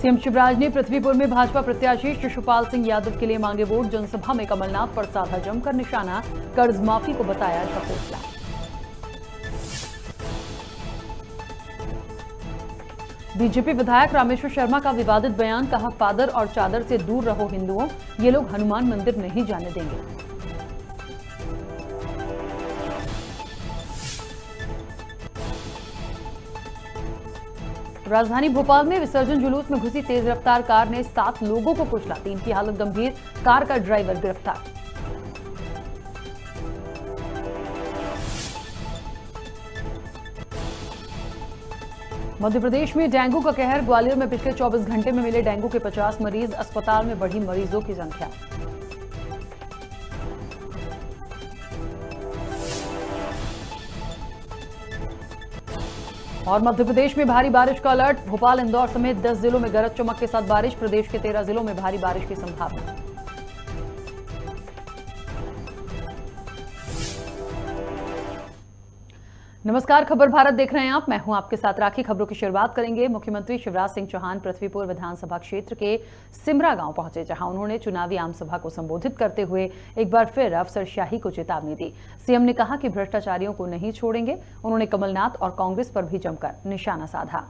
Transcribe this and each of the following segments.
CM Shivraj ने पृथ्वीपुर में भाजपा प्रत्याशी शिशुपाल सिंह यादव के लिए मांगे वोट। जनसभा में कमलनाथ पर साधा जमकर निशाना, कर्ज माफी को बताया ढकोसला। बीजेपी विधायक रामेश्वर शर्मा का विवादित बयान, कहा फादर और चादर से दूर रहो हिंदुओं, ये लोग हनुमान मंदिर नहीं जाने देंगे। राजधानी भोपाल में विसर्जन जुलूस में घुसी तेज रफ्तार कार ने 7 लोगों को कुचला, 3 की हालत गंभीर, कार का ड्राइवर गिरफ्तार। मध्य प्रदेश में डेंगू का कहर, ग्वालियर में पिछले 24 घंटे में मिले डेंगू के 50 मरीज, अस्पताल में बढ़ी मरीजों की संख्या। और मध्य प्रदेश में भारी बारिश का अलर्ट, भोपाल इंदौर समेत 10 जिलों में गरज चमक के साथ बारिश, प्रदेश के 13 जिलों में भारी बारिश की संभावना। नमस्कार, खबर भारत देख रहे हैं आप, मैं हूं आपके साथ राखी। खबरों की शुरुआत करेंगे। मुख्यमंत्री शिवराज सिंह चौहान पृथ्वीपुर विधानसभा क्षेत्र के सिमरा गांव पहुंचे, जहां उन्होंने चुनावी आमसभा को संबोधित करते हुए एक बार फिर अफसरशाही को चेतावनी दी। सीएम ने कहा कि भ्रष्टाचारियों को नहीं छोड़ेंगे। उन्होंने कमलनाथ और कांग्रेस पर भी जमकर निशाना साधा।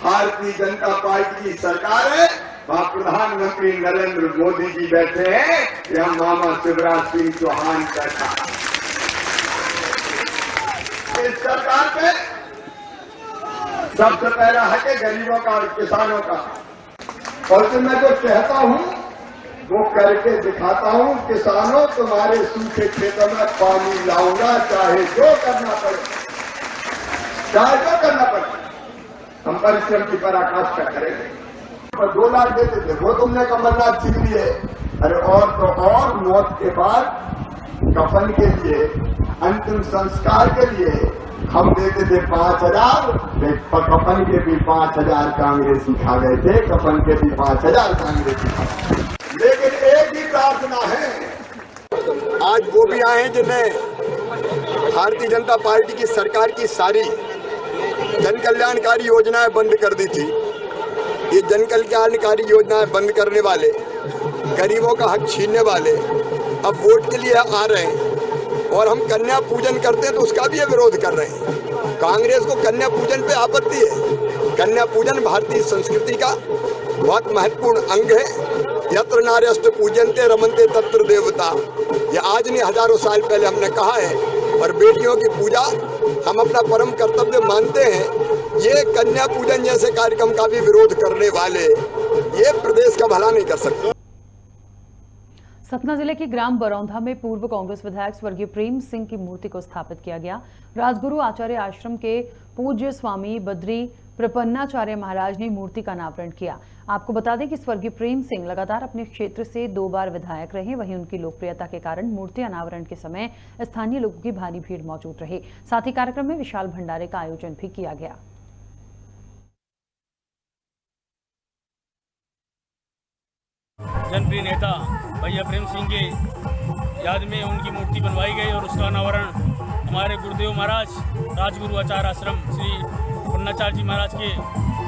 भारतीय जनता पार्टी की सरकार है, वहां प्रधानमंत्री नरेंद्र मोदी जी बैठे हैं, यहां मामा शिवराज सिंह चौहान बैठा। इस सरकार पे सबसे पहला हक है गरीबों का और किसानों का, और जो मैं जो कहता हूं वो करके दिखाता हूं। किसानों, तुम्हारे सूखे खेतों में पानी लाऊंगा, चाहे जो करना पड़े, चाहे जो करना पड़े, हम परिश्रम की पराकाष्ठा करेंगे। 2 लाख देते थे, वो तुमने कमलनाथ छीन लिए। अरे और तो और, मौत के बाद कफन के लिए, अंतिम संस्कार के लिए हम देते थे 5,000, कफन के भी 5,000 कांग्रेसी खा गए थे, कफन के भी 5,000 कांग्रेसी खा गए। लेकिन एक ही प्रार्थना है, आज वो भी आए हैं जिन्हें भारतीय जनता पार्टी की सरकार की सारी जन कल्याणकारी योजनाएं बंद कर दी थी। ये जन कल्याणकारी योजनाएं बंद करने वाले, गरीबों का हक छीनने वाले अब वोट के लिए आ रहे हैं, और हम कन्या पूजन करते हैं तो उसका भी ये विरोध कर रहे हैं। कांग्रेस को कन्या पूजन पे आपत्ति है। कन्या पूजन भारतीय संस्कृति का बहुत महत्वपूर्ण अंग है। यत्र नार्यस्तु पूजन्ते रमन्ते तत्र देवता, ये आज नहीं हजारों साल पहले हमने कहा है। और बेटियों की पूजा हम अपना परम कर्तव्य मानते हैं। ये कन्या पूजन जैसे कार्यक्रम का भी विरोध करने वाले ये प्रदेश का भला नहीं कर सकते। सतना जिले के ग्राम बरौंधा में पूर्व कांग्रेस विधायक स्वर्गीय प्रेम सिंह की मूर्ति को स्थापित किया गया। राजगुरु आचार्य आश्रम के पूज्य स्वामी बद्री प्रपन्नाचार्य महाराज ने मूर्ति का अनावरण किया। आपको बता दें कि स्वर्गीय प्रेम सिंह लगातार अपने क्षेत्र से 2 बार विधायक रहे। वहीं उनकी लोकप्रियता के कारण मूर्ति अनावरण के समय स्थानीय लोगों की भारी भीड़ मौजूद रही। साथ ही कार्यक्रम में विशाल भंडारे का आयोजन भी किया गया। जनप्रिय नेता भैया प्रेम सिंह के याद में उनकी मूर्ति बनवाई गई और उसका अनावरण हमारे गुरुदेव महाराज राजगुरु आचार्य आश्रम श्री प्रपन्नाचार्य जी महाराज के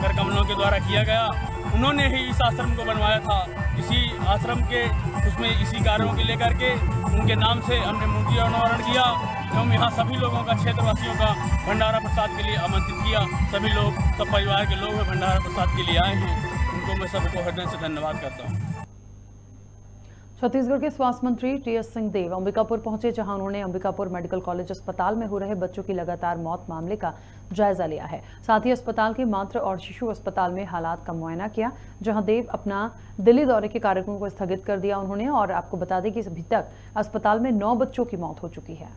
कर कमलों के द्वारा किया गया। उन्होंने ही इस आश्रम को बनवाया था। इसी आश्रम के उसमें इसी कार्यों के लेकर के उनके नाम से हमने मूर्ति अनावरण किया एवं यहाँ सभी लोगों का, क्षेत्रवासियों का भंडारा प्रसाद के लिए आमंत्रित किया। सभी लोग, सब परिवार के लोग भंडारा प्रसाद के लिए आए हैं। उनको मैं सबको हृदय से धन्यवाद करता हूँ। छत्तीसगढ़ के स्वास्थ्य मंत्री टीएस सिंहदेव अंबिकापुर पहुंचे, जहां उन्होंने अंबिकापुर मेडिकल कॉलेज अस्पताल में हो रहे बच्चों की लगातार मौत मामले का जायजा लिया है। साथ ही अस्पताल के मातृ और शिशु अस्पताल में हालात का मुआयना किया, जहां देव अपना दिल्ली दौरे के कार्यक्रम को स्थगित कर दिया उन्होंने। और आपको बता दें कि अभी तक अस्पताल में 9 बच्चों की मौत हो चुकी है।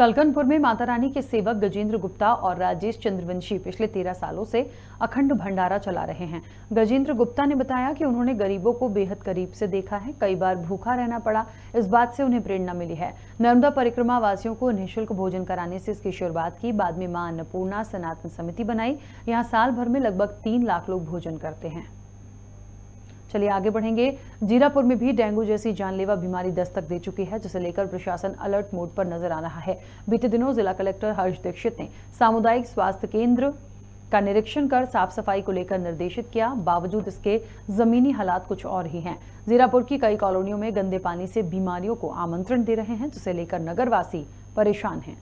सलकनपुर में माता रानी के सेवक गजेंद्र गुप्ता और राजेश चंद्रवंशी पिछले 13 सालों से अखंड भंडारा चला रहे हैं। गजेंद्र गुप्ता ने बताया कि उन्होंने गरीबों को बेहद करीब से देखा है, कई बार भूखा रहना पड़ा, इस बात से उन्हें प्रेरणा मिली है। नर्मदा परिक्रमा वासियों को निःशुल्क भोजन कराने से इसकी शुरुआत की। बाद में मां अन्नपूर्णा सनातन समिति बनाई। यहाँ साल भर में लगभग 3 लाख लोग भोजन करते हैं। चलिए आगे बढ़ेंगे। जीरापुर में भी डेंगू जैसी जानलेवा बीमारी दस्तक दे चुकी है, जिसे लेकर प्रशासन अलर्ट मोड पर नजर आ रहा है। बीते दिनों जिला कलेक्टर हर्ष दीक्षित ने सामुदायिक स्वास्थ्य केंद्र का निरीक्षण कर साफ सफाई को लेकर निर्देशित किया। बावजूद इसके जमीनी हालात कुछ और ही हैं। जीरापुर की कई कॉलोनियों में गंदे पानी से बीमारियों को आमंत्रण दे रहे हैं, जिसे लेकर नगरवासी परेशान हैं।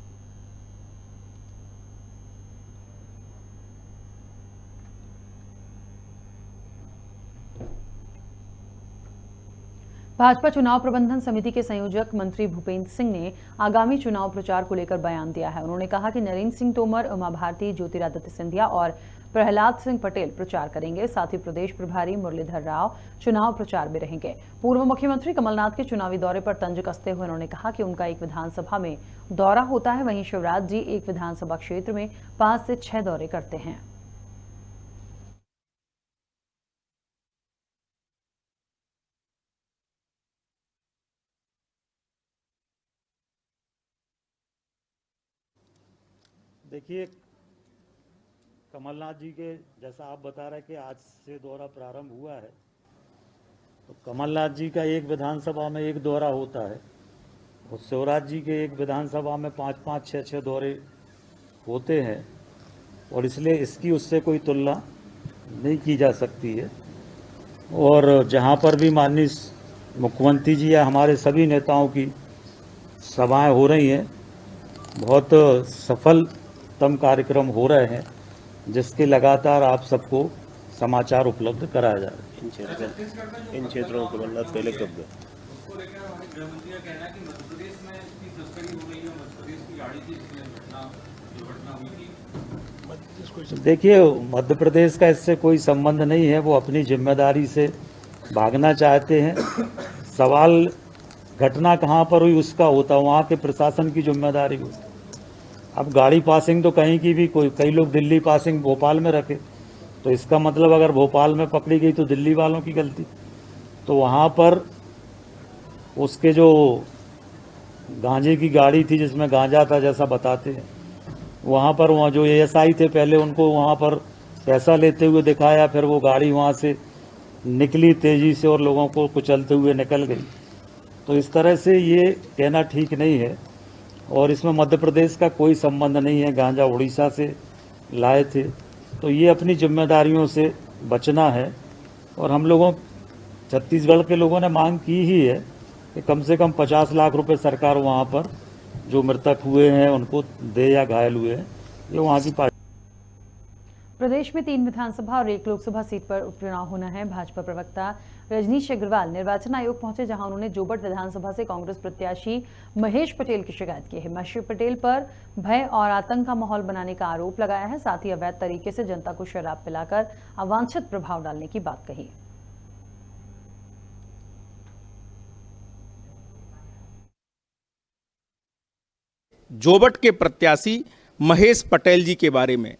भाजपा चुनाव प्रबंधन समिति के संयोजक मंत्री भूपेंद्र सिंह ने आगामी चुनाव प्रचार को लेकर बयान दिया है। उन्होंने कहा कि नरेंद्र सिंह तोमर, उमा भारती, ज्योतिरादित्य सिंधिया और प्रहलाद सिंह पटेल प्रचार करेंगे। साथ ही प्रदेश प्रभारी मुरलीधर राव चुनाव प्रचार में रहेंगे। पूर्व मुख्यमंत्री कमलनाथ के चुनावी दौरे पर तंज कसते हुए उन्होंने कहा कि उनका एक विधानसभा में दौरा होता है, वहीं शिवराज जी एक विधानसभा क्षेत्र में 5 से 6 दौरे करते हैं। देखिए, कमलनाथ जी के जैसा आप बता रहे हैं कि आज से दौरा प्रारंभ हुआ है, तो कमलनाथ जी का एक विधानसभा में एक दौरा होता है और शिवराज जी के एक विधानसभा में 5-5, 6-6 दौरे होते हैं और इसलिए इसकी उससे कोई तुलना नहीं की जा सकती है। और जहाँ पर भी माननीय मुख्यमंत्री जी या हमारे सभी नेताओं की सभाएं हो रही हैं, बहुत सफलतम कार्यक्रम हो रहे हैं, जिसके लगातार आप सबको समाचार उपलब्ध कराया जा रहा है। इन क्षेत्रों में कमलनाथ पहले कब गए? देखिए, मध्य प्रदेश का इससे कोई संबंध नहीं है। वो अपनी जिम्मेदारी से भागना चाहते हैं। सवाल घटना कहाँ पर हुई उसका होता है, वहाँ के प्रशासन की जिम्मेदारी होती है। अब गाड़ी पासिंग तो कहीं की भी, कई लोग दिल्ली पासिंग भोपाल में रखे, तो इसका मतलब अगर भोपाल में पकड़ी गई तो दिल्ली वालों की गलती। तो वहाँ पर उसके जो गांजे की गाड़ी थी जिसमें गांजा था जैसा बताते हैं, वहाँ पर वहाँ जो एएसआई थे पहले उनको वहाँ पर पैसा लेते हुए दिखाया, फिर वो गाड़ी वहाँ से निकली तेज़ी से और लोगों को कुचलते हुए निकल गई। तो इस तरह से ये कहना ठीक नहीं है और इसमें मध्य प्रदेश का कोई संबंध नहीं है। गांजा उड़ीसा से लाए थे, तो ये अपनी जिम्मेदारियों से बचना है। और हम लोगों छत्तीसगढ़ के लोगों ने मांग की ही है कि कम से कम 50 लाख रुपए सरकार वहाँ पर जो मृतक हुए हैं उनको दे या घायल हुए हैं, ये वहाँ की पार्टी। प्रदेश में 3 विधानसभा और 1 लोकसभा सीट पर उपचुनाव होना है। भाजपा प्रवक्ता रजनीश अग्रवाल निर्वाचन आयोग पहुंचे, जहां उन्होंने जोबट विधानसभा से कांग्रेस प्रत्याशी महेश पटेल की शिकायत की है। महेश पटेल पर भय और आतंक का माहौल बनाने का आरोप लगाया है। साथ ही अवैध तरीके से जनता को शराब पिलाकर अवांछित प्रभाव डालने की बात कही। जोबट के प्रत्याशी महेश पटेल जी के बारे में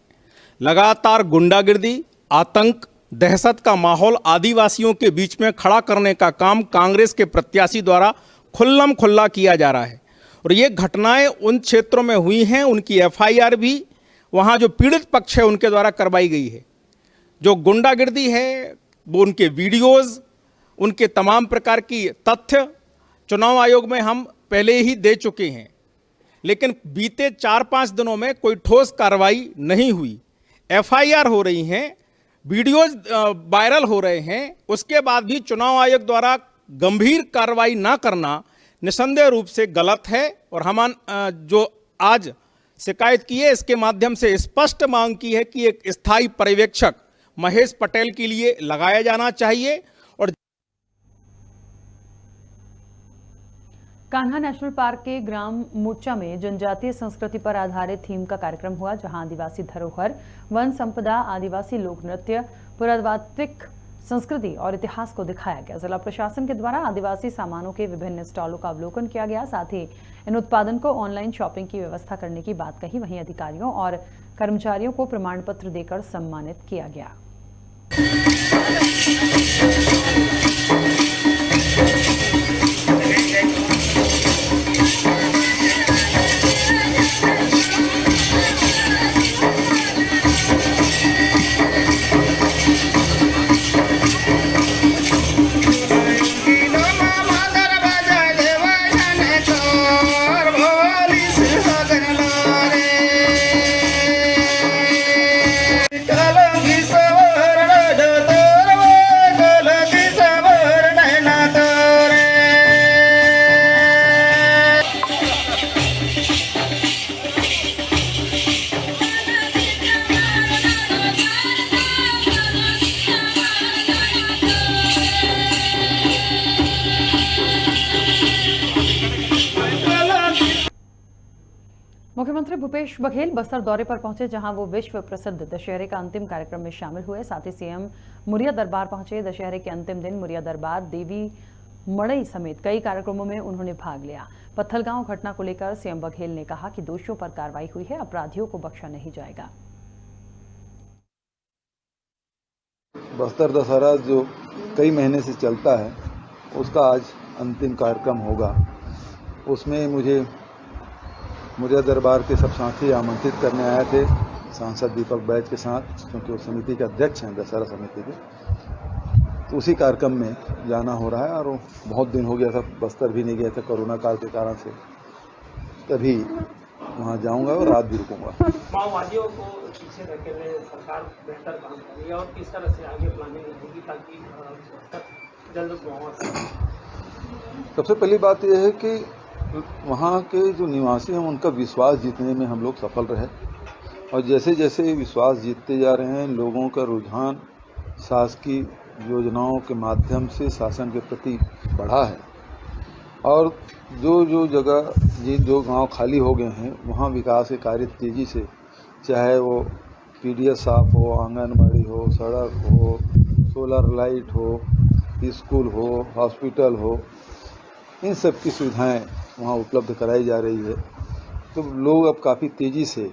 लगातार गुंडागिर्दी, आतंक, दहशत का माहौल आदिवासियों के बीच में खड़ा करने का काम कांग्रेस के प्रत्याशी द्वारा खुल्लम खुल्ला किया जा रहा है। और ये घटनाएं उन क्षेत्रों में हुई हैं, उनकी एफआईआर भी वहाँ जो पीड़ित पक्ष है उनके द्वारा करवाई गई है। जो गुंडागिर्दी है वो उनके वीडियोज़, उनके तमाम प्रकार की तथ्य चुनाव आयोग में हम पहले ही दे चुके हैं, लेकिन बीते 4-5 दिनों में कोई ठोस कार्रवाई नहीं हुई। एफआईआर हो रही हैं, वीडियोज वायरल हो रहे हैं, उसके बाद भी चुनाव आयोग द्वारा गंभीर कार्रवाई ना करना निसंदेह रूप से गलत है। और हम जो आज शिकायत की है इसके माध्यम से स्पष्ट मांग की है कि एक स्थायी पर्यवेक्षक महेश पटेल के लिए लगाया जाना चाहिए। और कान्हा नेशनल पार्क के ग्राम मुच्चा में जनजातीय संस्कृति पर आधारित थीम का कार्यक्रम हुआ, जहां आदिवासी धरोहर, वन संपदा, आदिवासी लोक नृत्य, पुरातात्विक संस्कृति और इतिहास को दिखाया गया। जिला प्रशासन के द्वारा आदिवासी सामानों के विभिन्न स्टॉलों का अवलोकन किया गया। साथ ही इन उत्पादन को ऑनलाइन शॉपिंग की व्यवस्था करने की बात कही। वहीं अधिकारियों और कर्मचारियों को प्रमाण पत्र देकर सम्मानित किया गया। मुख्यमंत्री भूपेश बघेल बस्तर दौरे पर पहुंचे, जहां वो विश्व प्रसिद्ध दशहरे का अंतिम कार्यक्रम में शामिल हुए। साथ ही सीएम मुरिया दरबार पहुंचे। दशहरे के अंतिम दिन मुरिया दरबार, देवी मड़ई समेत कई कार्यक्रमों में उन्होंने भाग लिया। पत्थलगांव घटना को लेकर सीएम बघेल ने कहा कि दोषियों पर कार्रवाई हुई है, अपराधियों को बख्शा नहीं जाएगा। बस्तर दशहरा जो कई महीने से चलता है, उसका आज अंतिम कार्यक्रम होगा। उसमें मुझे मुरिया दरबार के सब साथी आमंत्रित करने आए थे, सांसद दीपक बैज के साथ, क्योंकि वो समिति के अध्यक्ष हैं दशहरा समिति के। तो उसी कार्यक्रम में जाना हो रहा है और बहुत दिन हो गया था, बस्तर भी नहीं गया था कोरोना काल के कारण से। तभी वहाँ जाऊंगा और रात भी रुकूंगा। माओवादियों को पीछे धकेलने सरकार बेहतर काम कर रही है और किस तरह से आगे प्लानिंग होगी ताकि जल्द सबसे पहली बात यह है कि वहाँ के जो निवासी हैं उनका विश्वास जीतने में हम लोग सफल रहे, और जैसे जैसे विश्वास जीतते जा रहे हैं, लोगों का रुझान शासकीय योजनाओं के माध्यम से शासन के प्रति बढ़ा है। और जो जगह जो गांव खाली हो गए हैं, वहाँ विकास के कार्य तेजी से, चाहे वो पीडीएस साफ हो, आंगनबाड़ी हो, सड़क हो, सोलर लाइट हो, स्कूल हो, हॉस्पिटल हो, इन सब की सुविधाएं वहाँ उपलब्ध कराई जा रही है। तो लोग अब काफ़ी तेजी से।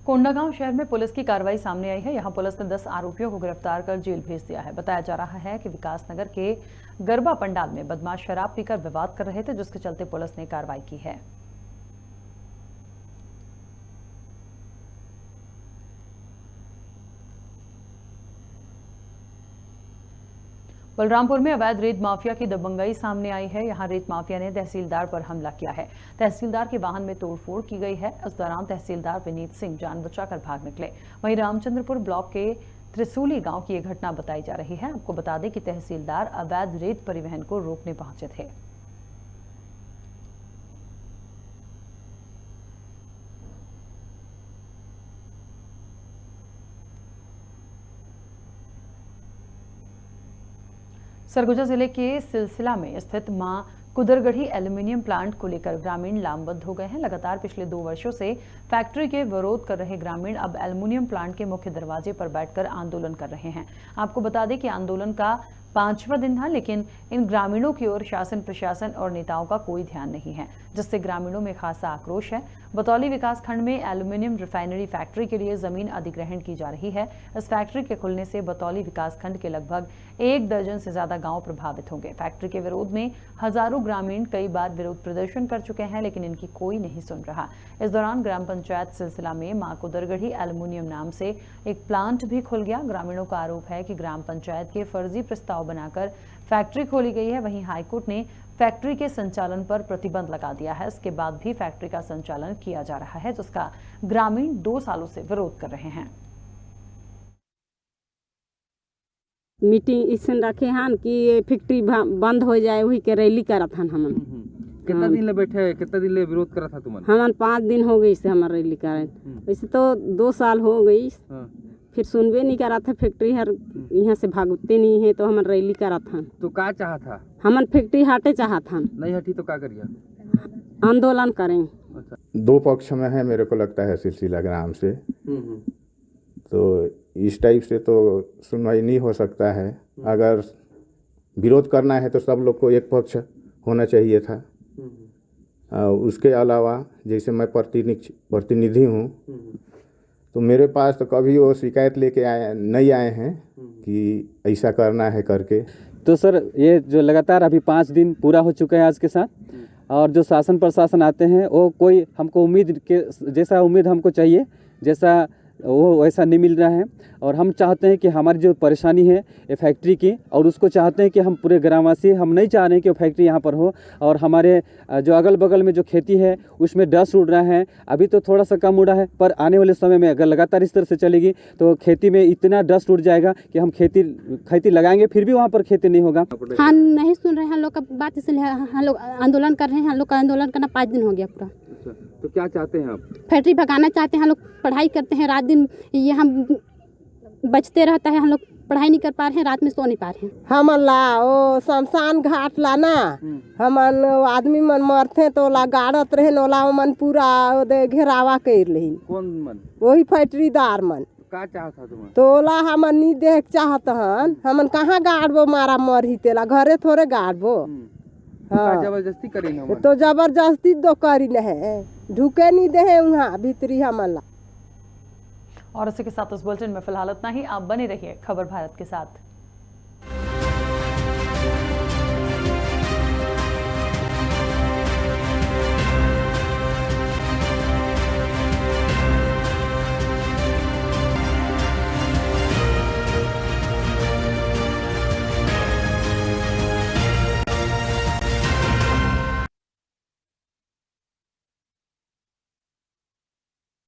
कोंडागांव शहर में पुलिस की कार्रवाई सामने आई है। यहां पुलिस ने 10 आरोपियों को गिरफ्तार कर जेल भेज दिया है। बताया जा रहा है कि विकासनगर के गरबा पंडाल में बदमाश शराब पीकर विवाद कर रहे थे, जिसके चलते पुलिस ने कार्रवाई की है। बलरामपुर में अवैध रेत माफिया की दबंगई सामने आई है। यहां रेत माफिया ने तहसीलदार पर हमला किया है। तहसीलदार के वाहन में तोड़फोड़ की गई है। इस दौरान तहसीलदार विनीत सिंह जान बचाकर भाग निकले। वहीं रामचंद्रपुर ब्लॉक के त्रिसूली गांव की यह घटना बताई जा रही है। आपको बता दें कि तहसीलदार अवैध रेत परिवहन को रोकने पहुंचे थे। सरगुजा जिले के सिलसिला में स्थित मां कुदरगढ़ी एल्यूमिनियम प्लांट को लेकर ग्रामीण लामबंद हो गए हैं। लगातार पिछले 2 वर्षों से फैक्ट्री के विरोध कर रहे ग्रामीण अब एल्यूमिनियम प्लांट के मुख्य दरवाजे पर बैठकर आंदोलन कर रहे हैं। आपको बता दें कि आंदोलन का 5वां दिन था, लेकिन इन ग्रामीणों की ओर शासन प्रशासन और नेताओं का कोई ध्यान नहीं है, जिससे ग्रामीणों में खासा आक्रोश है। बतौली विकासखंड में एल्यूमिनियम रिफाइनरी फैक्ट्री के लिए जमीन अधिग्रहण की जा रही है। इस फैक्ट्री के खुलने से बतौली विकासखंड के लगभग 1 दर्जन से ज्यादा गांव प्रभावित होंगे। फैक्ट्री के विरोध में हजारों ग्रामीण कई बार विरोध प्रदर्शन कर चुके हैं, लेकिन इनकी कोई नहीं सुन रहा। इस दौरान ग्राम पंचायत सिलसिला में मां कुदरगढ़ी एल्यूमिनियम नाम से एक प्लांट भी खुल गया। ग्रामीणों का आरोप है कि ग्राम पंचायत के फर्जी प्रस्ताव बनाकर फैक्ट्री खोली गई है। वहीं हाईकोर्ट ने फैक्ट्री के संचालन पर प्रतिबंध लगा दिया है। इसके बाद भी फैक्ट्री का संचालन किया जा रहा है, जिसका ग्रामीण 2 सालों से विरोध कर रहे हैं। मीटिंग इसन रखे हन कि फैक्ट्री बंद हो जाए, वही के रैली करत हन हमन। कितना दिन ले बैठे, कितना दिन ले विरोध करत था तुमन? हमन 5 दिन हो गई से हमार रैली करे। वैसे तो 2 साल हो गई, फिर सुनबे नहीं करा था। फैक्ट्री हर यहाँ से भागते नहीं है, तो हमन रैली करा था। तो का चाहा था? हमन फैक्ट्री हटे चाहा था। नहीं हटी तो का करिए? आंदोलन करें। अच्छा। 2 पक्ष में है, मेरे को लगता है सिलसिला ग्राम से। तो इस टाइप से तो सुनवाई नहीं हो सकता है। अगर विरोध करना है तो सब लोग को एक पक्ष होना चाहिए था। उसके अलावा जैसे मैं प्रतिनिधि हूँ, तो मेरे पास तो कभी वो शिकायत लेके नहीं आए हैं कि ऐसा करना है करके। तो सर ये जो लगातार अभी 5 दिन पूरा हो चुका है आज के साथ, और जो शासन प्रशासन आते हैं वो कोई हमको उम्मीद के जैसा उम्मीद हमको चाहिए जैसा वो वैसा नहीं मिल रहा है। और हम चाहते हैं कि हमारी जो परेशानी है ये फैक्ट्री की, और उसको चाहते हैं कि हम पूरे ग्रामवासी हम नहीं चाह रहे हैं कि वो फैक्ट्री यहाँ पर हो। और हमारे जो अगल बगल में जो खेती है उसमें डस्ट उड़ रहा है। अभी तो थोड़ा सा कम उड़ा है, पर आने वाले समय में अगर लगातार इस तरह से चलेगी तो खेती में इतना डस्ट उड़ जाएगा कि हम खेती लगाएंगे फिर भी वहाँ पर खेती नहीं होगा। हाँ, नहीं सुन रहे हैं हम लोग का बात, इसलिए हम लोग आंदोलन कर रहे हैं। हम लोग का आंदोलन करना 5 दिन हो गया पूरा। तो क्या चाहते हैं आप? फैक्ट्री भगाना चाहते हैं। हम लोग पढ़ाई करते हैं, रात दिन यहाँ बचते रहता है। हम लोग पढ़ाई नहीं कर पा रहे हैं, रात में सो नहीं पा रहे हैं। हमन ला ओ शमशान घाट लाना, हमन आदमी मन मरते तो ला गाड़त रहे नोला मन पूरा घेरावा कर लेहिन। कौन मन? वही फैक्ट्रीदार मन। का चाहता तुम? तो ला हमन नहीं देख चाहत हन, हमन कहाँ गाड़बो मारा मरही तेला, घरे थोड़े गाड़बो। हाँ, जबरदस्ती करी ना तो जबरदस्ती दो करी न है, ढुके नहीं दे वहाँ भीतरी हमन ला। और इसी के साथ इस बुलेटिन में फिलहाल इतना ही। आप बने रहिए खबर भारत के साथ।